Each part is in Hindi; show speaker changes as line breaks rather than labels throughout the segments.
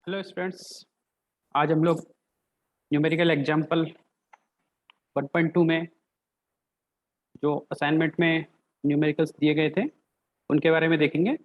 Hello students. आज हम लोग न्यूमेरिकल एग्जाम्पल 1.2 में जो असाइनमेंट में न्यूमेरिकल्स दिए गए थे उनके बारे में देखेंगे।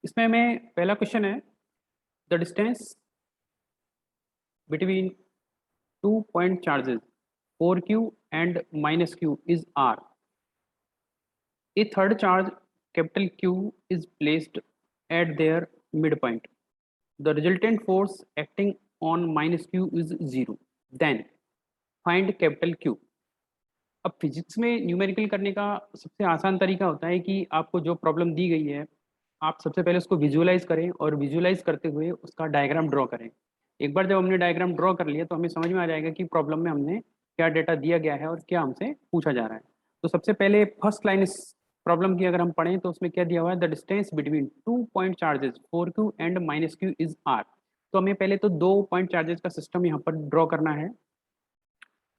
इसमें हमें पहला क्वेश्चन है, the distance between two point charges 4q and -q is r। A third charge capital Q is placed at their midpoint. The resultant force acting on -q is 0. Then find capital Q. अब फिजिक्स में न्यूमेरिकल करने का सबसे आसान तरीका होता है कि आपको जो प्रॉब्लम दी गई है आप सबसे पहले उसको विजुअलाइज करें और विजुअलाइज करते हुए उसका डायग्राम ड्रॉ करें। एक बार जब हमने डायग्राम ड्रॉ कर लिया तो हमें समझ में आ जाएगा कि प्रॉब्लम में हमने क्या डेटा दिया गया है और क्या हमसे पूछा जा रहा है। तो सबसे पहले फर्स्ट लाइन इस प्रॉब्लम की अगर हम पढ़ें तो उसमें क्या दिया हुआ है, the distance between two point charges 4q and -q is r। तो हमें पहले तो 2 पॉइंट चार्जेस का सिस्टम यहाँ पर ड्रॉ करना है।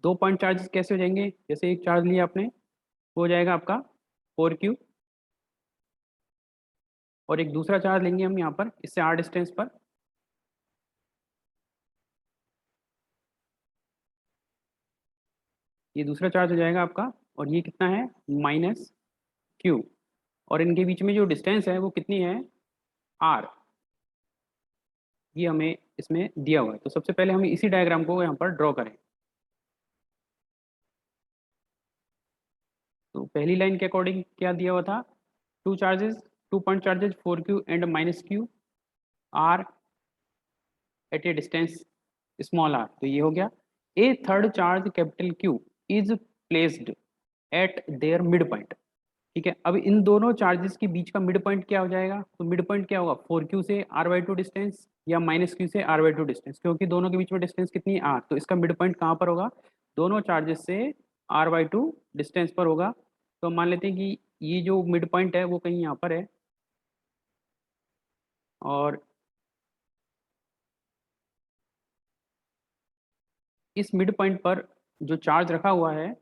2 पॉइंट चार्जेस कैसे हो जाएंगे, जैसे एक चार्ज लिया आपने वो हो जाएगा आपका 4q और एक दूसरा चार्ज लेंगे हम यहाँ पर इससे r डिस्टेंस पर, ये दूसरा चार्ज हो जाएगा आपका और ये कितना है -q और इनके बीच में जो डिस्टेंस है वो कितनी है r, ये हमें इसमें दिया हुआ है। तो सबसे पहले हम इसी डायग्राम को यहाँ पर ड्रॉ करें। तो पहली लाइन के अकॉर्डिंग क्या दिया हुआ था, two point charges 4q and -q are at a distance small r, तो ये हो गया। A third charge capital Q is placed at their mid point. ठीक है, अब इन दोनों चार्जेस के बीच का मिड पॉइंट क्या हो जाएगा, तो मिड पॉइंट क्या होगा 4q से r/2 डिस्टेंस या -q से r/2 डिस्टेंस, क्योंकि दोनों के बीच में डिस्टेंस कितनी है r, तो इसका मिड पॉइंट कहाँ पर होगा, दोनों चार्जेस से r/2 डिस्टेंस पर होगा। तो मान लेते हैं कि ये जो मिड पॉइंट है वो कहीं यहाँ पर है और इस मिड पॉइंट पर जो चार्ज रखा हुआ है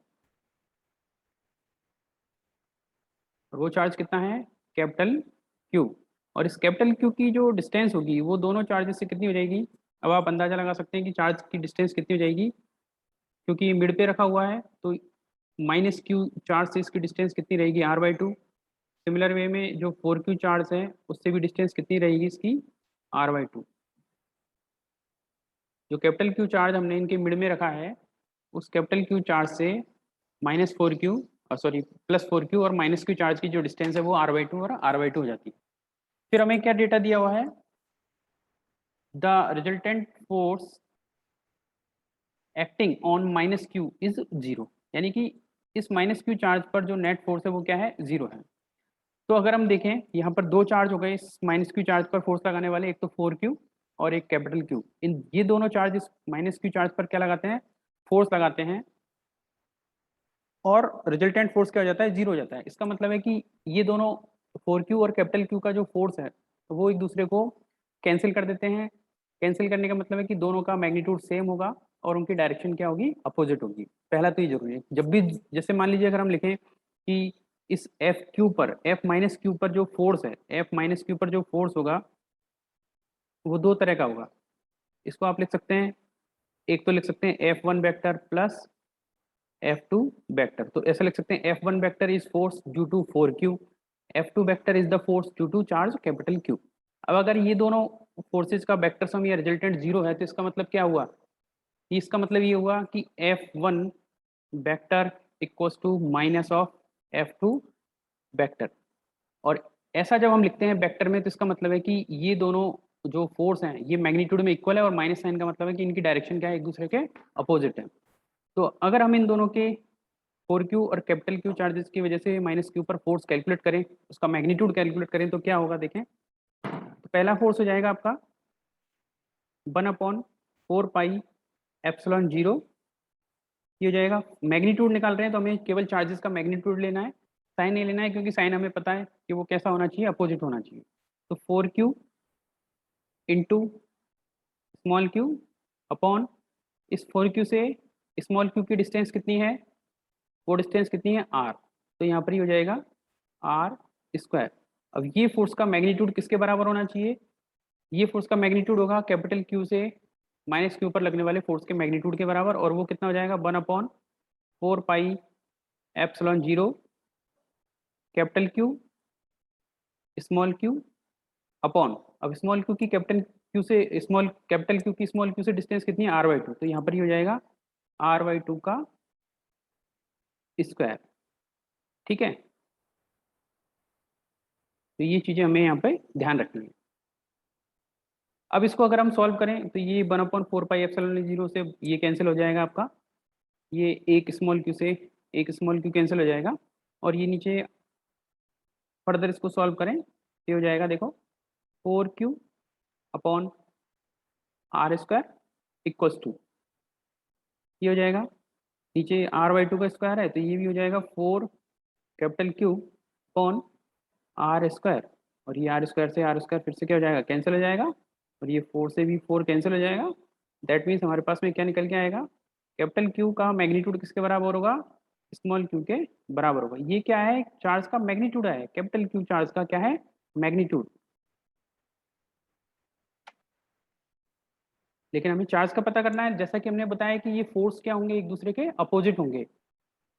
वो चार्ज कितना है कैपिटल Q, और इस कैपिटल Q की जो डिस्टेंस होगी वो दोनों चार्जेस से कितनी हो जाएगी। अब आप अंदाजा लगा सकते हैं कि चार्ज की डिस्टेंस कितनी हो जाएगी, क्योंकि ये मिड पे रखा हुआ है तो -q चार्ज से इसकी डिस्टेंस कितनी रहेगी r/2। सिमिलर वे में जो 4q चार्ज है उससे भी डिस्टेंस कितनी रहेगी इसकी r/2। जो कैपिटल Q चार्ज हमने इनके मिड में रखा है उस कैपिटल Q चार्ज से -4q +4q और -q चार्ज की जो डिस्टेंस है वो r/2 और r/2 हो जाती है। फिर हमें क्या डेटा दिया हुआ है, the resultant force acting on -q is 0, यानी कि इस -q चार्ज पर जो नेट फोर्स है वो क्या है 0 है। तो अगर हम देखें यहाँ पर दो चार्ज हो गए इस -q चार्ज पर फोर्स लगाने वाले, एक तो 4q और एक कैपिटल Q। इन ये दोनों चार्ज इस -q चार्ज पर क्या लगाते हैं, फोर्स लगाते हैं और रिजल्टेंट फोर्स क्या हो जाता है 0 हो जाता है। इसका मतलब है कि ये दोनों 4q और कैपिटल Q का जो फोर्स है तो वो एक दूसरे को कैंसिल कर देते हैं। कैंसिल करने का मतलब है कि दोनों का मैग्नीट्यूड सेम होगा और उनकी डायरेक्शन क्या होगी, अपोजिट होगी। पहला तो ये जरूरी है, जब भी जैसे मान लीजिए अगर हम लिखें कि इस F पर जो फोर्स है, F-Q पर जो फोर्स होगा वो दो तरह का होगा। इसको आप लिख सकते हैं, एक तो लिख सकते हैं F1 vector plus F2 vector. तो ऐसा लिख सकते हैं F1 vector is force due to 4q, F2 vector is the force due to charge capital Q। अब अगर ये दोनों फोर्सेज का वेक्टर सम या रिजल्टेंट 0 है तो इसका मतलब क्या हुआ, इसका मतलब ये हुआ कि F1 vector equals to minus of F2 vector. और ऐसा जब हम लिखते हैं वेक्टर में तो इसका मतलब है कि ये दोनों जो फोर्स हैं ये मैग्नीट्यूड में इक्वल है और माइनस साइन का मतलब है कि इनकी डायरेक्शन क्या है, एक दूसरे के अपोजिट है। तो अगर हम इन दोनों के 4q और कैपिटल Q चार्जेस की वजह से -q पर फोर्स कैलकुलेट करें, उसका मैग्नीट्यूड कैलकुलेट करें तो क्या होगा देखें। तो पहला फोर्स हो जाएगा आपका 1/4πε0, ये हो जाएगा। मैग्नीट्यूड निकाल रहे हैं तो हमें केवल चार्जेस का मैग्नीट्यूड लेना है, साइन नहीं लेना है, क्योंकि साइन हमें पता है कि वो कैसा होना चाहिए, अपोजिट होना चाहिए। तो 4q into small q upon इस 4q से स्मॉल q की डिस्टेंस कितनी है, वो डिस्टेंस कितनी है r, तो यहाँ पर ही हो जाएगा r स्क्वायर। अब ये फोर्स का मैग्नीट्यूड किसके बराबर होना चाहिए? ये फोर्स का मैग्नीट्यूड होगा कैपिटल क्यू से माइनस क्यू पर लगने वाले फोर्स के मैग्नीट्यूड के बराबर, और वो कितना हो जाएगा 1/4 pi epsilon zero capital Q small Q upon, अब स्मॉल क्यू की कैपिटल क्यू से स्मॉल कैपिटल क्यू की स्मॉल क्यू से डिस्टेंस कितनी है r/2, तो यहाँ पर ये हो जाएगा r/2 का स्क्वायर। ठीक है, तो ये चीजें हमें यहाँ पे ध्यान रखनी है। अब इसको अगर हम सॉल्व करें तो ये 1/4 पाई एप्सिलॉन जीरो से ये कैंसिल हो जाएगा आपका, ये एक स्मॉल क्यू से एक स्मॉल क्यू कैंसिल हो जाएगा, और ये नीचे फर्दर इसको सॉल्व करें ये हो जाएगा देखो 4q upon r² equals to, ये हो जाएगा नीचे r/2 का स्क्वायर है तो ये भी हो जाएगा 4 कैपिटल क्यू अपॉन r², और ये r² से r² फिर से क्या हो जाएगा कैंसिल हो जाएगा, और ये 4 से भी 4 कैंसिल हो जाएगा। दैट मीन्स हमारे पास में क्या निकल के आएगा, कैपिटल क्यू का मैग्नीट्यूड किसके बराबर होगा, स्मॉल क्यू के बराबर होगा। ये क्या है, चार्ज का मैग्नीट्यूड है, कैपिटल क्यू चार्ज का क्या है मैग्नीट्यूड। लेकिन हमें चार्ज का पता करना है, जैसा कि हमने बताया कि ये फोर्स क्या होंगे, एक दूसरे के अपोजिट होंगे।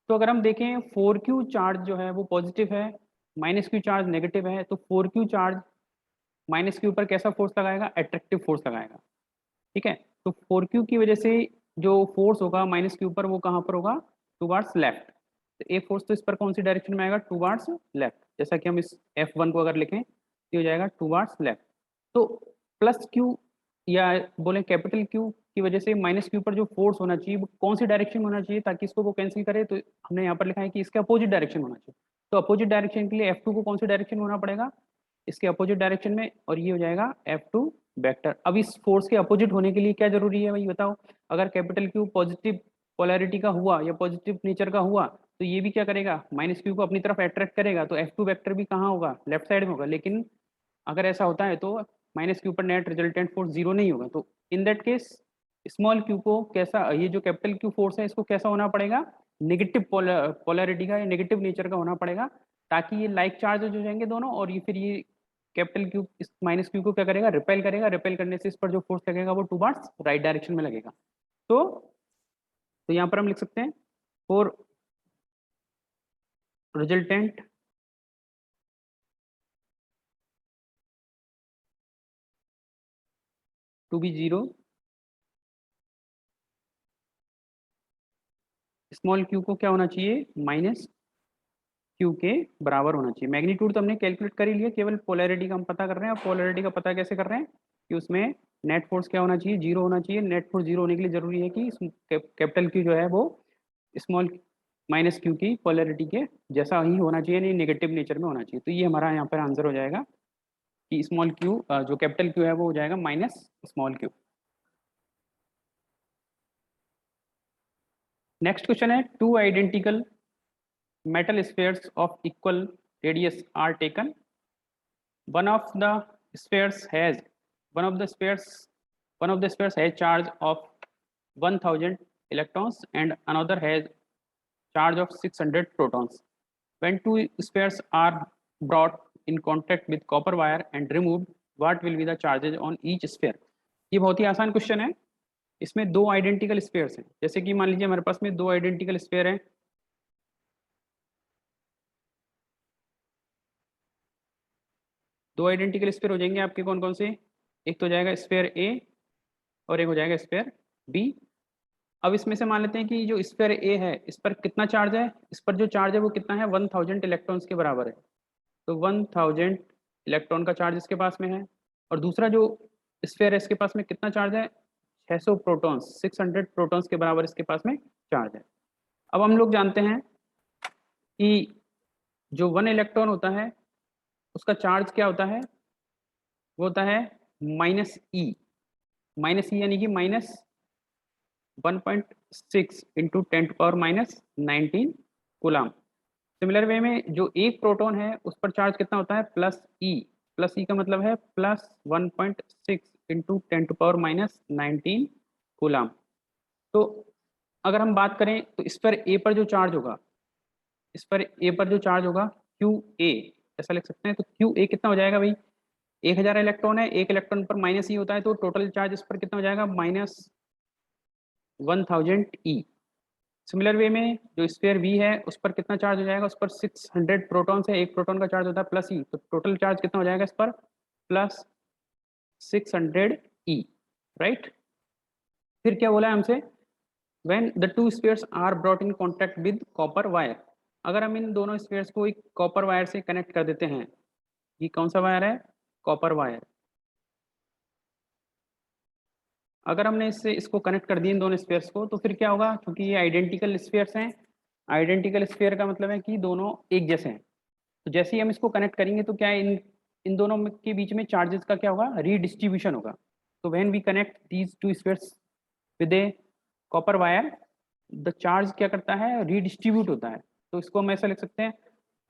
तो अगर हम देखें 4q चार्ज जो है वो पॉजिटिव है, -q चार्ज नेगेटिव है, तो 4q चार्ज -q पर कैसा फोर्स लगाएगा, अट्रैक्टिव फोर्स लगाएगा। ठीक है, तो 4q की वजह से जो फोर्स होगा -q पर वो कहाँ पर होगा, टुवार्ड्स लेफ्ट। तो एक फोर्स तो इस पर कौन सी डायरेक्शन में आएगा, टुवार्ड्स लेफ्ट। जैसा कि हम इस F1 को अगर लिखें तो हो जाएगा टुवार्ड्स लेफ्ट। तो प्लस क्यू या बोले कैपिटल क्यू की वजह से -q पर जो फोर्स होना चाहिए वो कौन सी डायरेक्शन में होना चाहिए ताकि इसको वो कैंसिल करे, तो हमने यहाँ पर लिखा है कि इसके अपोजिट डायरेक्शन होना चाहिए। तो अपोजिट डायरेक्शन के लिए F2 को कौन सी डायरेक्शन में होना पड़ेगा, इसके अपोजिट डायरेक्शन में, और ये हो जाएगा F2 वेक्टर। अब इस फोर्स के अपोजिट होने के लिए क्या जरूरी है भाई बताओ, अगर कैपिटल क्यू पॉजिटिव पोलैरिटी का हुआ या पॉजिटिव नेचर का हुआ तो ये भी क्या करेगा, -q को अपनी तरफ अट्रैक्ट करेगा, तो F2 वेक्टर भी कहाँ होगा, लेफ्ट साइड में होगा। लेकिन अगर ऐसा होता है तो -q पर नेट रिजल्टेंट फोर्स जीरो नहीं होगा, तो in that case small Q को कैसा, ये जो कैपिटल क्यू फोर्स है इसको कैसा होना पड़ेगा, नेगेटिव पोलैरिटी का या नेगेटिव नेचर का होना पड़ेगा, ताकि ये लाइक चार्ज हो जाएंगे दोनों, और ये फिर ये कैपिटल क्यू इस -q को क्या करेगा, रिपेल करेगा, रिपेल करने से इस पर जो फोर्स लगेगा वो टुवर्ड्स राइट डायरेक्शन में लगेगा। तो यहाँ पर हम लिख सकते हैं for resultant to be zero, small Q को क्या होना चाहिए, -q के बराबर होना चाहिए। मैग्नीट्यूड तो हमने कैलकुलेट कर ही लिया, केवल पोलैरिटी का हम पता कर रहे हैं। और पोलैरिटी का पता कैसे कर रहे हैं कि उसमें नेट फोर्स क्या होना चाहिए, जीरो होना चाहिए। नेट फोर्स जीरो होने के लिए जरूरी है कि कैपिटल क्यू जो है वो स्मॉल -q की पोलैरिटी के जैसा ही होना चाहिए, नहीं नेगेटिव नेचर में होना चाहिए। तो ये हमारा यहाँ पर आंसर हो जाएगा कि स्मॉल क्यू जो कैपिटल क्यू है वो हो जाएगा स्मॉल क्यू। नेक्स्ट क्वेश्चन है, two identical metal spheres of equal radius are taken. One of the spheres has one of the spheres one of the spheres has charge of 1000 electrons and another has charge of 600 protons. When two spheres are brought in contact with copper wire and removed, what will be the charges on each sphere? ये बहुत ही आसान क्वेश्चन है। इसमें दो आइडेंटिकल स्फीयर्स हैं, जैसे कि मान लीजिए हमारे पास में दो आइडेंटिकल स्फीयर हैं, दो आइडेंटिकल स्फीयर हो जाएंगे आपके कौन कौन से, एक तो हो जाएगा स्फीयर ए और एक हो जाएगा स्फीयर बी। अब इसमें से मान लेते हैं कि जो स्फीयर ए है इस पर कितना चार्ज है, इस पर जो चार्ज है वो कितना है, 1000 इलेक्ट्रॉन्स के बराबर है। तो 1000 इलेक्ट्रॉन का चार्ज इसके पास में है, और दूसरा जो स्फीयर है इसके पास में कितना चार्ज है, 600 प्रोटॉन्स, 600 प्रोटॉन्स के बराबर इसके पास में चार्ज है। अब हम लोग जानते हैं कि जो 1 इलेक्ट्रॉन होता है उसका चार्ज क्या होता है, वो होता है -e, यानी कि -1.6 इंटू 10⁻⁻19 कूलम। सिमिलर वे में जो एक प्रोटॉन है उस पर चार्ज कितना होता है, +e का मतलब है +1.6 इंटू 10⁻⁻19 कूलम। तो अगर हम बात करें तो इस पर ए पर जो चार्ज होगा, इस पर ए पर जो चार्ज होगा QA, ऐसा लिख सकते हैं। तो क्यू ए कितना हो जाएगा भाई, 1000 इलेक्ट्रॉन है, एक इलेक्ट्रॉन पर माइनस ई होता है, तो टोटल चार्ज इस पर कितना हो जाएगा, -1000 ई। सिमिलर वे में जो स्फीयर वी है उस पर कितना चार्ज हो जाएगा, उस पर 600 प्रोटॉन्स है, एक प्रोटॉन का चार्ज होता है प्लस ई, तो टोटल चार्ज कितना हो जाएगा इस पर, +600 ई, राइट। फिर क्या बोला है हमसे, when the two spheres are brought in contact with copper wire, अगर हम इन दोनों स्फीयर्स को एक कॉपर वायर से कनेक्ट कर देते हैं, ये कौन सा वायर है, कॉपर वायर। अगर हमने इससे इसको कनेक्ट कर दिए इन दोनों स्फीयर्स को, तो फिर क्या होगा, क्योंकि ये आइडेंटिकल स्फीयर्स हैं, आइडेंटिकल स्फीयर का मतलब है कि दोनों एक जैसे हैं, तो जैसे ही हम इसको कनेक्ट करेंगे तो क्या है, इन इन दोनों के बीच में चार्जेस का क्या होगा, रीडिस्ट्रीब्यूशन होगा। तो when we connect these two spheres with a copper wire, the charge क्या करता है, रीडिस्ट्रीब्यूट होता है। तो इसको हम ऐसा लिख सकते हैं,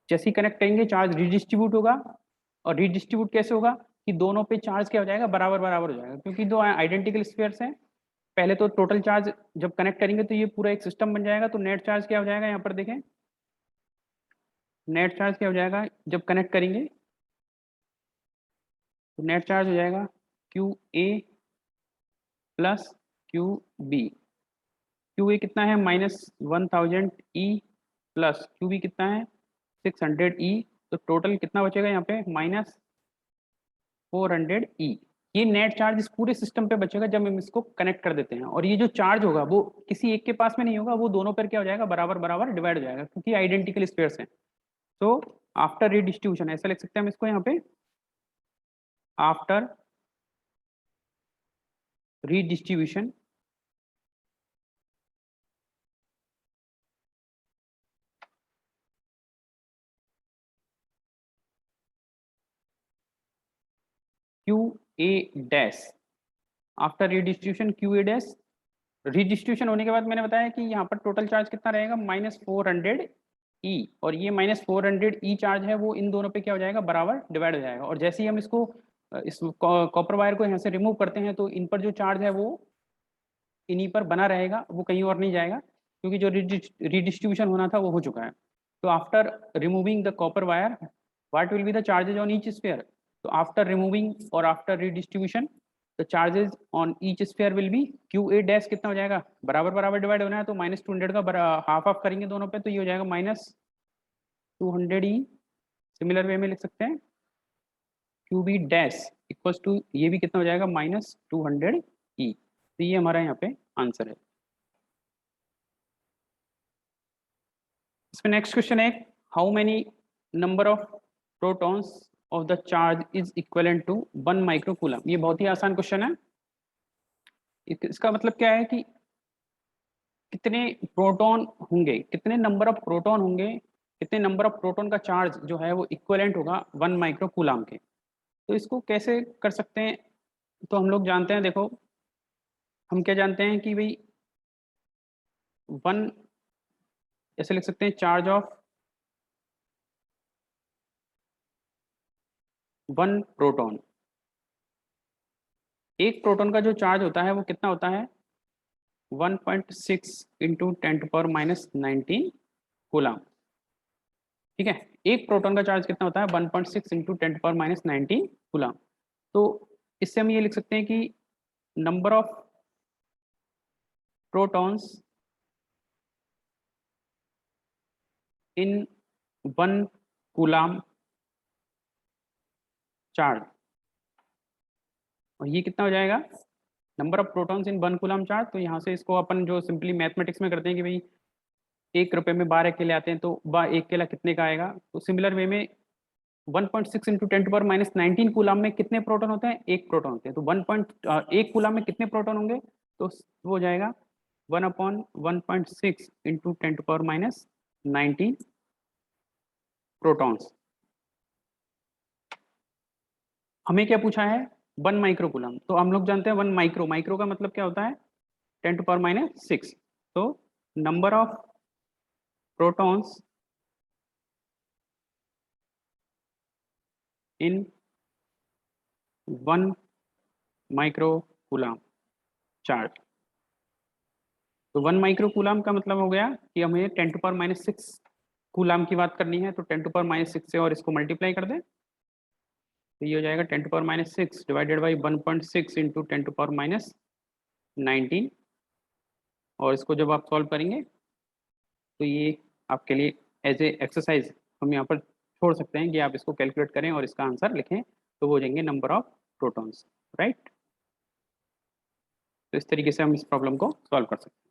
जैसे ही कनेक्ट करेंगे चार्ज रीडिस्ट्रीब्यूट होगा, और रीडिस्ट्रीब्यूट कैसे होगा कि दोनों पे चार्ज क्या हो जाएगा, बराबर बराबर हो जाएगा, क्योंकि दो आइडेंटिकल स्फीयर्स हैं। पहले तो टोटल चार्ज जब कनेक्ट करेंगे तो ये पूरा एक सिस्टम बन जाएगा, तो नेट चार्ज क्या हो जाएगा, यहाँ पर देखें, नेट चार्ज क्या हो जाएगा जब कनेक्ट करेंगे, तो नेट चार्ज हो जाएगा Q A plus Q B. Q A कितना है, -1000 ई, प्लस क्यू बी कितना है, 600 ई, तो टोटल कितना बचेगा यहाँ पे, -400 ई। ये नेट चार्ज इस पूरे सिस्टम पे बचेगा जब हम इसको कनेक्ट कर देते हैं, और ये जो चार्ज होगा वो किसी एक के पास में नहीं होगा, वो दोनों पर क्या हो जाएगा, बराबर बराबर डिवाइड हो जाएगा, क्योंकि आइडेंटिकल स्पेयर्स हैं। तो आफ्टर रीडिस्ट्रीब्यूशन ऐसा लिख सकते हैं हम इसको यहाँ पे, after redistribution Q A dash, after redistribution Q A dash, redistribution होने के बाद मैंने बताया कि यहाँ पर टोटल चार्ज कितना रहेगा, -400 ई, और ये -400 ई चार्ज है वो इन दोनों पे क्या हो जाएगा, बराबर डिवाइड हो जाएगा। और जैसे ही हम इसको इस कॉपर वायर को यहाँ से रिमूव करते हैं, तो इन पर जो चार्ज है वो इन्हीं पर बना रहेगा, वो कहीं और नहीं जाएगा, क्योंकि जो रीडिस्ट्रीब्यूशन होना था वो हो चुका है। तो after removing the copper wire, what will be the charges on each sphere, तो आफ्टर रिमूविंग और after redistribution the charges on each sphere will be Q A dash, कितना हो जाएगा, बराबर बराबर डिवाइड होना है, तो -200 का हाफ ऑफ करेंगे दोनों पे, तो ये हो जाएगा -200 ई। सिमिलर वे में लिख सकते हैं Q B dash equals to, ये भी कितना हो जाएगा, -200 ई। तो ये हमारा यहाँ पे आंसर है। इसमें नेक्स्ट क्वेश्चन है, how many number of protons of the charge is equivalent to 1 microcoulomb. ये बहुत ही आसान क्वेश्चन है। इसका मतलब क्या है कि कितने प्रोटॉन होंगे, कितने नंबर ऑफ प्रोटॉन होंगे, कितने नंबर ऑफ प्रोटॉन का चार्ज जो है वो इक्विवेलेंट होगा 1 माइक्रोकूलम के। तो इसको कैसे कर सकते हैं, तो हम लोग जानते हैं, देखो हम क्या जानते हैं कि भाई 1, ऐसे लिख सकते हैं, चार्ज ऑफ 1 प्रोटॉन, एक प्रोटॉन का जो चार्ज होता है वो कितना होता है, 1.6 इंटू 10⁻19 कूलम। ठीक है, एक प्रोटॉन का चार्ज कितना होता है, 1.6 इंटू 10⁻19 कूलम। तो इससे हम ये लिख सकते हैं कि number of protons in 1 coulomb charge, और ये कितना हो जाएगा, number of protons in 1 coulomb charge. तो यहाँ से इसको अपन जो सिंपली मैथमेटिक्स में करते हैं कि भाई 1 रुपए में 12 केले आते हैं, तो 1 केला कितने का आएगा। तो सिमिलर वे में 1.6 इंटू 10⁻19 कूलम में कितने प्रोटॉन होते हैं, एक प्रोटॉन होते हैं। तो 1 कूलम में कितने प्रोटॉन होंगे, तो वो हो जाएगा 1/1.6 इंटू 10⁻19 प्रोटॉन्स। हमें क्या पूछा है, 1 माइक्रोकूलम। तो हम लोग जानते हैं 1 माइक्रो, माइक्रो का मतलब क्या होता है, 10⁻6। तो number of protons in 1 microcoulomb charge. तो 1 माइक्रोकूलम का मतलब हो गया कि हमें 10⁻6 कूलाम की बात करनी है तो 10⁻⁻6 से और इसको मल्टीप्लाई कर दें, तो ये हो जाएगा 10⁻⁻6 डिवाइडेड बाई 1.6 इंटू 10⁻⁹ और इसको जब आप सॉल्व करेंगे तो ये आपके लिए एज ए एक्सरसाइज हम यहाँ पर छोड़ सकते हैं कि आप इसको कैलकुलेट करें और इसका आंसर लिखें, तो वो हो जाएंगे नंबर ऑफ प्रोटॉन्स, राइट। तो इस तरीके से हम इस प्रॉब्लम को सॉल्व कर सकते हैं।